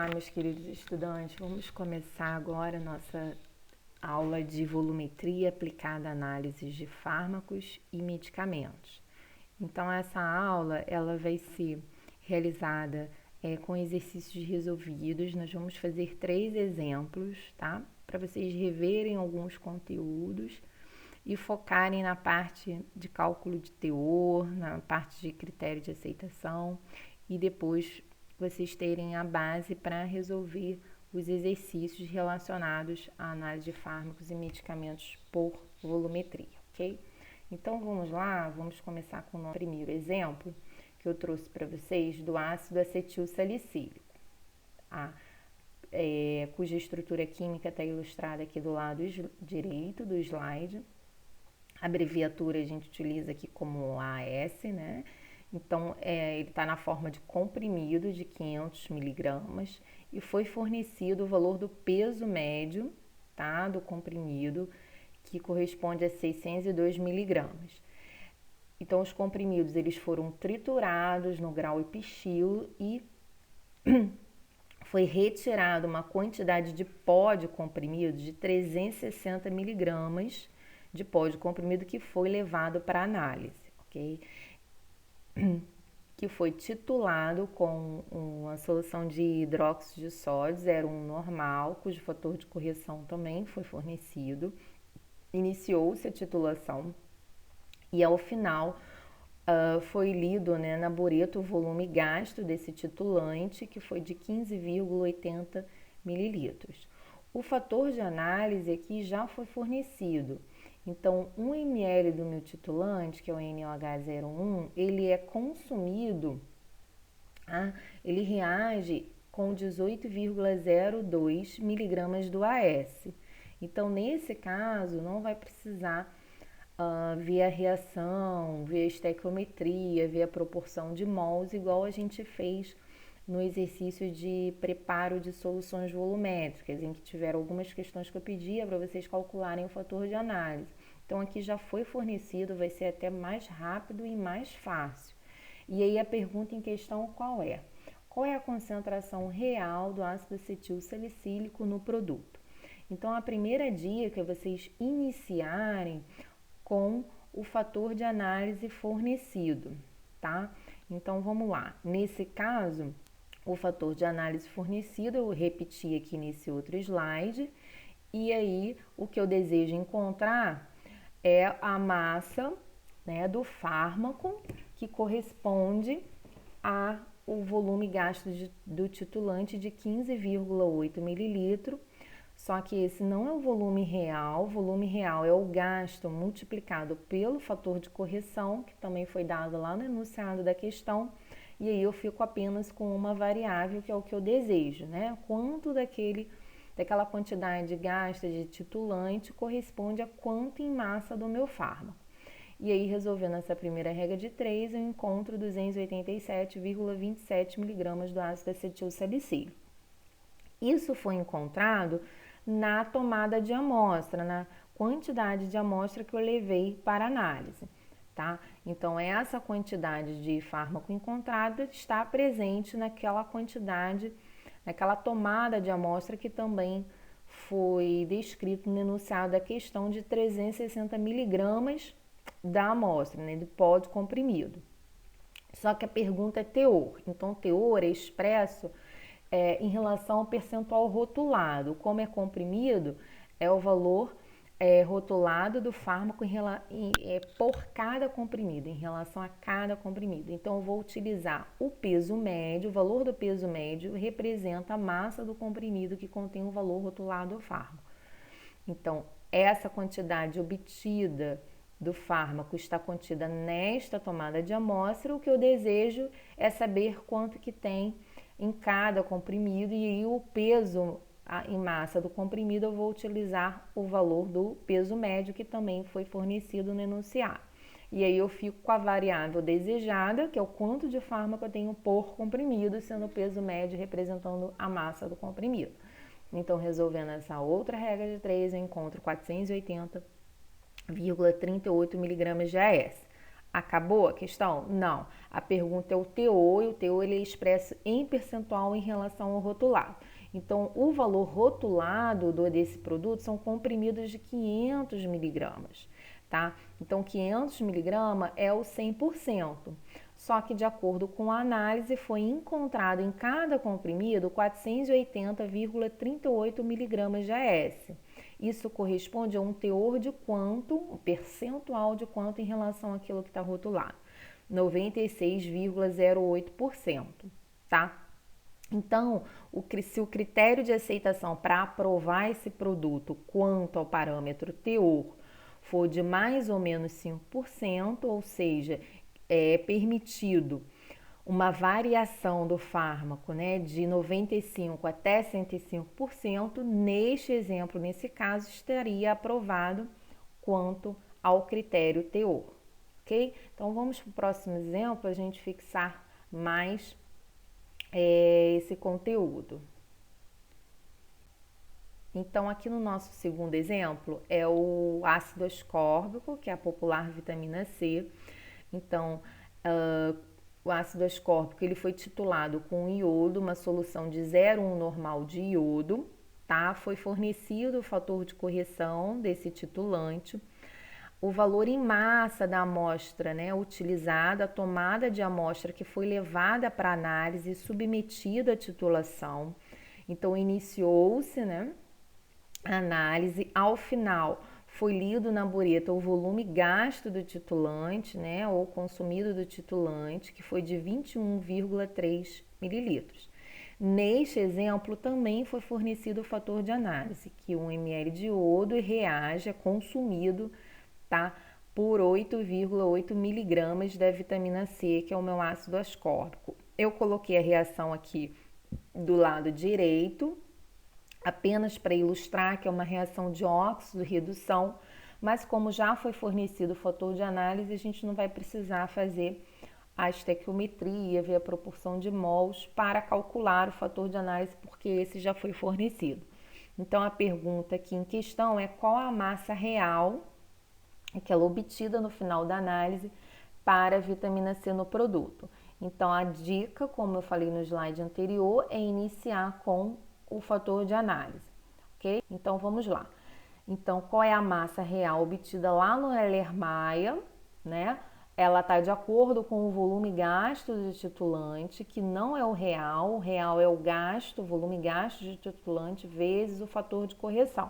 Olá, meus queridos estudantes. Vamos começar agora a nossa aula de volumetria aplicada a análises de fármacos e medicamentos. Então, essa aula ela vai ser realizada com exercícios resolvidos. Nós vamos fazer 3 exemplos, tá? Para vocês reverem alguns conteúdos e focarem na parte de cálculo de teor, na parte de critério de aceitação e depois vocês terem a base para resolver os exercícios relacionados à análise de fármacos e medicamentos por volumetria, ok? Então vamos lá, vamos começar com o nosso primeiro exemplo que eu trouxe para vocês do ácido acetil salicílico, cuja estrutura química está ilustrada aqui do lado direito do slide. A abreviatura a gente utiliza aqui como AS, né? Então, ele está na forma de comprimido de 500 miligramas e foi fornecido o valor do peso médio, tá, do comprimido, que corresponde a 602 miligramas. Então, os comprimidos eles foram triturados no grau epistilo e foi retirada uma quantidade de pó de comprimido de 360 miligramas de pó de comprimido que foi levado para análise, ok? Que foi titulado com uma solução de hidróxido de sódio 0,1 normal, cujo fator de correção também foi fornecido. Iniciou-se a titulação e ao final foi lido, né, na bureta o volume gasto desse titulante, que foi de 15,80 mililitros. O fator de análise aqui já foi fornecido. Então, 1 ml do meu titulante, que é o NOH01, ele é consumido, ele reage com 18,02 miligramas do AS. Então, nesse caso, não vai precisar ver a reação, ver a estequiometria, ver a proporção de mols, igual a gente fez no exercício de preparo de soluções volumétricas, em que tiveram algumas questões que eu pedia para vocês calcularem o fator de análise. Então, aqui já foi fornecido, vai ser até mais rápido e mais fácil. E aí a pergunta em questão qual é? Qual é a concentração real do ácido acetil salicílico no produto? Então, a primeira dica é vocês iniciarem com o fator de análise fornecido, tá? Então, vamos lá. Nesse caso, o fator de análise fornecido, eu repeti aqui nesse outro slide, e aí o que eu desejo encontrar é a massa, né, do fármaco que corresponde ao volume gasto do titulante de 15,8 mililitros. Só que esse não é o volume real é o gasto multiplicado pelo fator de correção, que também foi dado lá no enunciado da questão, e aí eu fico apenas com uma variável, que é o que eu desejo, né? Quanto daquela quantidade gasta de titulante corresponde a quanto em massa do meu fármaco. E aí, resolvendo essa primeira regra de 3, eu encontro 287,27 miligramas do ácido acetil salicílico. Isso foi encontrado na tomada de amostra, na quantidade de amostra que eu levei para análise, tá? Então, essa quantidade de fármaco encontrada está presente naquela quantidade, naquela tomada de amostra que também foi descrito no enunciado da questão de 360 miligramas da amostra, né, de pó de comprimido. Só que a pergunta é teor. Então, teor é expresso em relação ao percentual rotulado. Como é comprimido, é o valor rotulado do fármaco por cada comprimido, em relação a cada comprimido. Então, eu vou utilizar o peso médio, o valor do peso médio representa a massa do comprimido que contém o valor rotulado do fármaco. Então, essa quantidade obtida do fármaco está contida nesta tomada de amostra. O que eu desejo é saber quanto que tem em cada comprimido, e aí o peso em massa do comprimido eu vou utilizar o valor do peso médio, que também foi fornecido no enunciado. E aí eu fico com a variável desejada, que é o quanto de fármaco eu tenho por comprimido, sendo o peso médio representando a massa do comprimido. Então, resolvendo essa outra regra de 3, eu encontro 480,38 miligramas de AS. Acabou a questão? Não. A pergunta é o teor, e o teor ele é expresso em percentual em relação ao rotulado. Então, o valor rotulado desse produto são comprimidos de 500 miligramas, tá? Então, 500 miligramas é o 100%. Só que, de acordo com a análise, foi encontrado em cada comprimido 480,38 miligramas de AS. Isso corresponde a um teor de quanto, um percentual de quanto em relação àquilo que está rotulado? 96,08%, tá? Então, se o critério de aceitação para aprovar esse produto quanto ao parâmetro teor for de mais ou menos 5%, ou seja, é permitido uma variação do fármaco, né, de 95% até 105%, neste exemplo, nesse caso, estaria aprovado quanto ao critério teor, ok? Então, vamos para o próximo exemplo, a gente fixar mais esse conteúdo. Então, aqui no nosso segundo exemplo é o ácido ascórbico, que é a popular vitamina C. Então, o ácido ascórbico ele foi titulado com iodo, uma solução de 0,1 normal de iodo, tá? Foi fornecido o fator de correção desse titulante, o valor em massa da amostra, né, utilizada, a tomada de amostra que foi levada para análise e submetida à titulação. Então, iniciou-se, né, a análise, ao final foi lido na bureta o volume gasto do titulante, né, ou consumido do titulante, que foi de 21,3 mililitros. Neste exemplo, também foi fornecido o fator de análise, que 1 ml de iodo reage, é consumido, tá, por 8,8 miligramas da vitamina C, que é o meu ácido ascórbico. Eu coloquei a reação aqui do lado direito, apenas para ilustrar que é uma reação de óxido-redução, mas como já foi fornecido o fator de análise, a gente não vai precisar fazer a estequiometria, ver a proporção de mols para calcular o fator de análise, porque esse já foi fornecido. Então, a pergunta aqui em questão é qual a massa real, aquela obtida no final da análise, para a vitamina C no produto. Então, a dica, como eu falei no slide anterior, é iniciar com o fator de análise, ok? Então, vamos lá. Então, qual é a massa real obtida lá no Erlenmeyer, né? Ela está de acordo com o volume gasto de titulante, que não é o real é o gasto, o volume gasto de titulante vezes o fator de correção.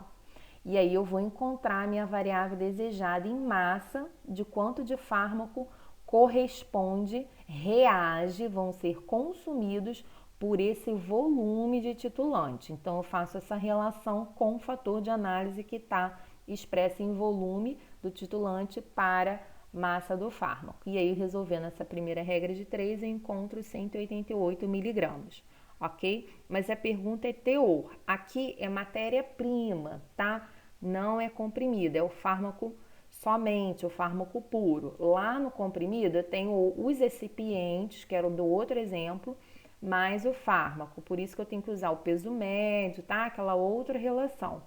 E aí eu vou encontrar a minha variável desejada em massa de quanto de fármaco corresponde, reage, vão ser consumidos por esse volume de titulante. Então, eu faço essa relação com o fator de análise que está expresso em volume do titulante para massa do fármaco. E aí, resolvendo essa primeira regra de 3, eu encontro 188 miligramas, ok? Mas a pergunta é teor. Aqui é matéria-prima, tá? Não é comprimido, é o fármaco somente, o fármaco puro. Lá no comprimido eu tenho os excipientes, que era do outro exemplo, mais o fármaco. Por isso que eu tenho que usar o peso médio, tá? Aquela outra relação,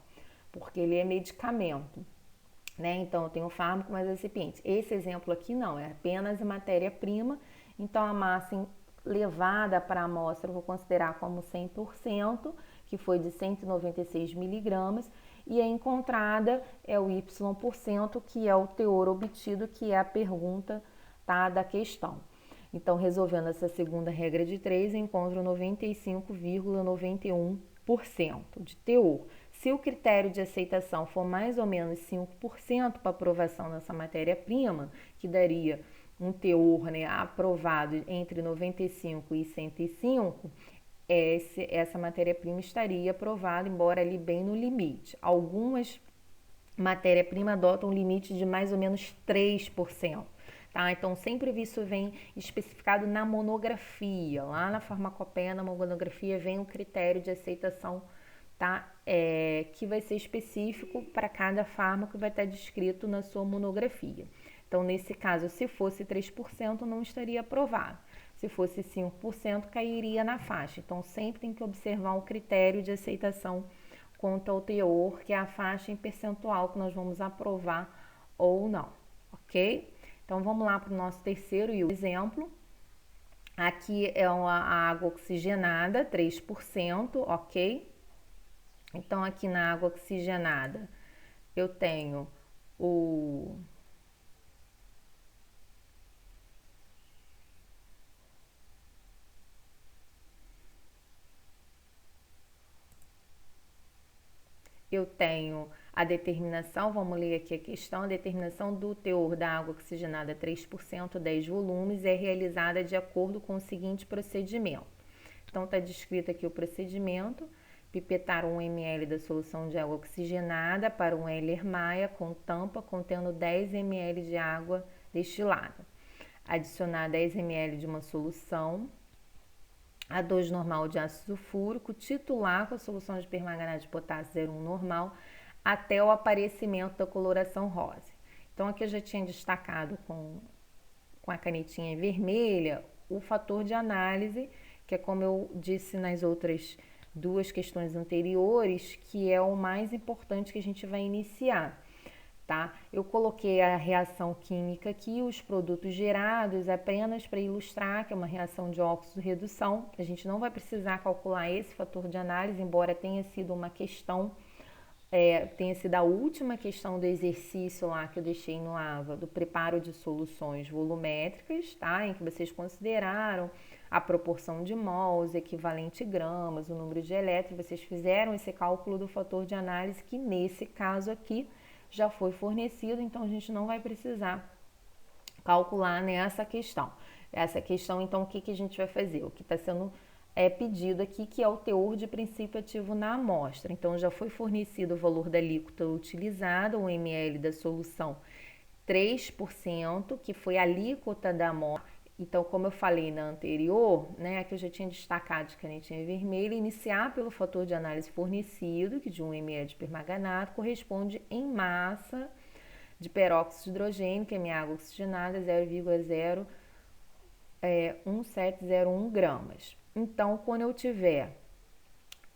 porque ele é medicamento, né? Então eu tenho o fármaco mais excipientes. Esse exemplo aqui não, é apenas a matéria-prima. Então a massa levada para a amostra eu vou considerar como 100%, que foi de 196 miligramas, e a encontrada é o Y%, que é o teor obtido, que é a pergunta, tá, da questão. Então, resolvendo essa segunda regra de 3, eu encontro 95,91% de teor. Se o critério de aceitação for mais ou menos 5% para aprovação dessa matéria-prima, que daria um teor, né, aprovado entre 95 e 105, essa matéria-prima estaria aprovada, embora ali bem no limite. Algumas matérias-primas adotam um limite de mais ou menos 3%. Tá? Então, sempre isso vem especificado na monografia. Lá na farmacopeia, na monografia, vem o critério de aceitação, tá? Que vai ser específico para cada fármaco e vai estar descrito na sua monografia. Então, nesse caso, se fosse 3%, não estaria aprovado. Se fosse 5%, cairia na faixa. Então, sempre tem que observar o critério de aceitação quanto ao teor, que é a faixa em percentual que nós vamos aprovar ou não, ok? Então, vamos lá para o nosso terceiro e último exemplo. Aqui é a água oxigenada, 3%, ok? Então, aqui na água oxigenada, eu tenho o... Eu tenho a determinação, vamos ler aqui a questão, a determinação do teor da água oxigenada 3%, 10 volumes, é realizada de acordo com o seguinte procedimento. Então, está descrito aqui o procedimento: pipetar 1 ml da solução de água oxigenada para um Erlenmeyer com tampa contendo 10 ml de água destilada. Adicionar 10 ml de uma solução A2 normal de ácido sulfúrico, titular com a solução de permanganato de potássio 0,1 normal até o aparecimento da coloração rosa. Então, aqui eu já tinha destacado com a canetinha vermelha o fator de análise, que é como eu disse nas outras duas questões anteriores, que é o mais importante que a gente vai iniciar. Tá? Eu coloquei a reação química aqui, os produtos gerados, apenas para ilustrar que é uma reação de óxido-redução. A gente não vai precisar calcular esse fator de análise, embora tenha sido uma questão, tenha sido a última questão do exercício lá que eu deixei no AVA, do preparo de soluções volumétricas, tá? Em que vocês consideraram a proporção de mols, equivalente gramas, o número de elétrons, vocês fizeram esse cálculo do fator de análise, que nesse caso aqui já foi fornecido, então a gente não vai precisar calcular nessa questão. Essa questão, então, o que a gente vai fazer? O que está sendo pedido aqui, que é o teor de princípio ativo na amostra. Então, já foi fornecido o valor da alíquota utilizada, 1 ml da solução 3%, que foi a alíquota da amostra. Então, como eu falei na anterior, né, aqui eu já tinha destacado de canetinha vermelha, iniciar pelo fator de análise fornecido, que de 1 ml de permanganato corresponde em massa de peróxido de hidrogênio, que é minha água oxigenada, 0,01701 gramas. Então, quando eu tiver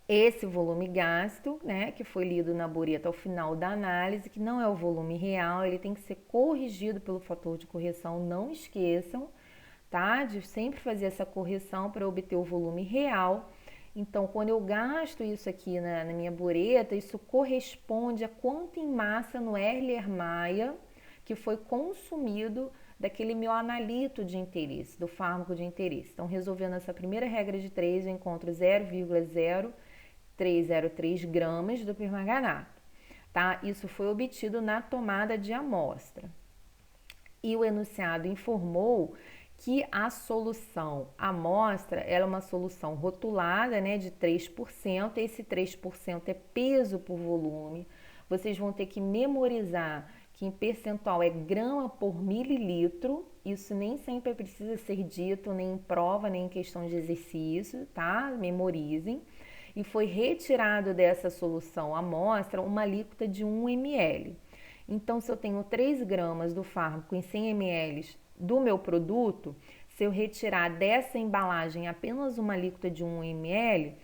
esse volume gasto, né, que foi lido na bureta ao final da análise, que não é o volume real, ele tem que ser corrigido pelo fator de correção, não esqueçam, tá? De sempre fazer essa correção para obter o volume real. Então, quando eu gasto isso aqui na minha bureta, isso corresponde a quanto em massa no Erlenmeyer que foi consumido daquele meu analito de interesse, do fármaco de interesse. Então, resolvendo essa primeira regra de 3, eu encontro 0,0303 gramas do permanganato, tá? Isso foi obtido na tomada de amostra. E o enunciado informou que a solução amostra ela é uma solução rotulada, né, de 3%. Esse 3% é peso por volume. Vocês vão ter que memorizar que em percentual é grama por mililitro. Isso nem sempre precisa ser dito, nem em prova, nem em questão de exercício, tá? Memorizem. E foi retirado dessa solução amostra uma alíquota de 1 ml. Então, se eu tenho 3 gramas do fármaco em 100 ml do meu produto, se eu retirar dessa embalagem apenas uma alíquota de 1 ml,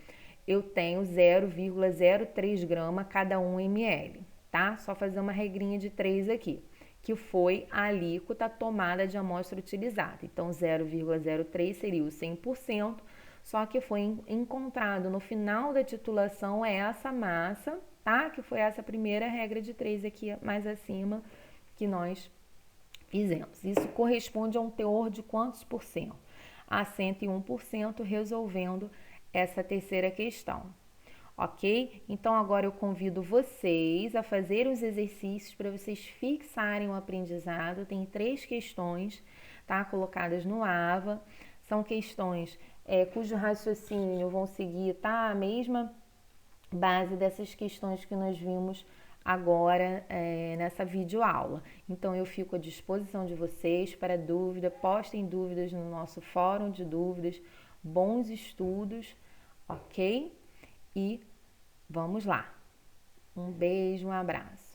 eu tenho 0,03 grama cada 1 ml, tá? Só fazer uma regrinha de 3 aqui, que foi a alíquota tomada de amostra utilizada. Então, 0,03 seria o 100%, só que foi encontrado no final da titulação essa massa, tá? Que foi essa primeira regra de 3 aqui mais acima que nós fizemos. Isso corresponde a um teor de quantos por cento? A 101%, resolvendo essa terceira questão. Ok? Então, agora eu convido vocês a fazer os exercícios para vocês fixarem o aprendizado. Tem 3 questões, tá? Colocadas no AVA. São questões cujo raciocínio vão seguir, tá? A mesma base dessas questões que nós vimos agora nessa videoaula. Então, eu fico à disposição de vocês para dúvida, postem dúvidas no nosso fórum de dúvidas. Bons estudos, ok? E vamos lá. Um beijo, um abraço.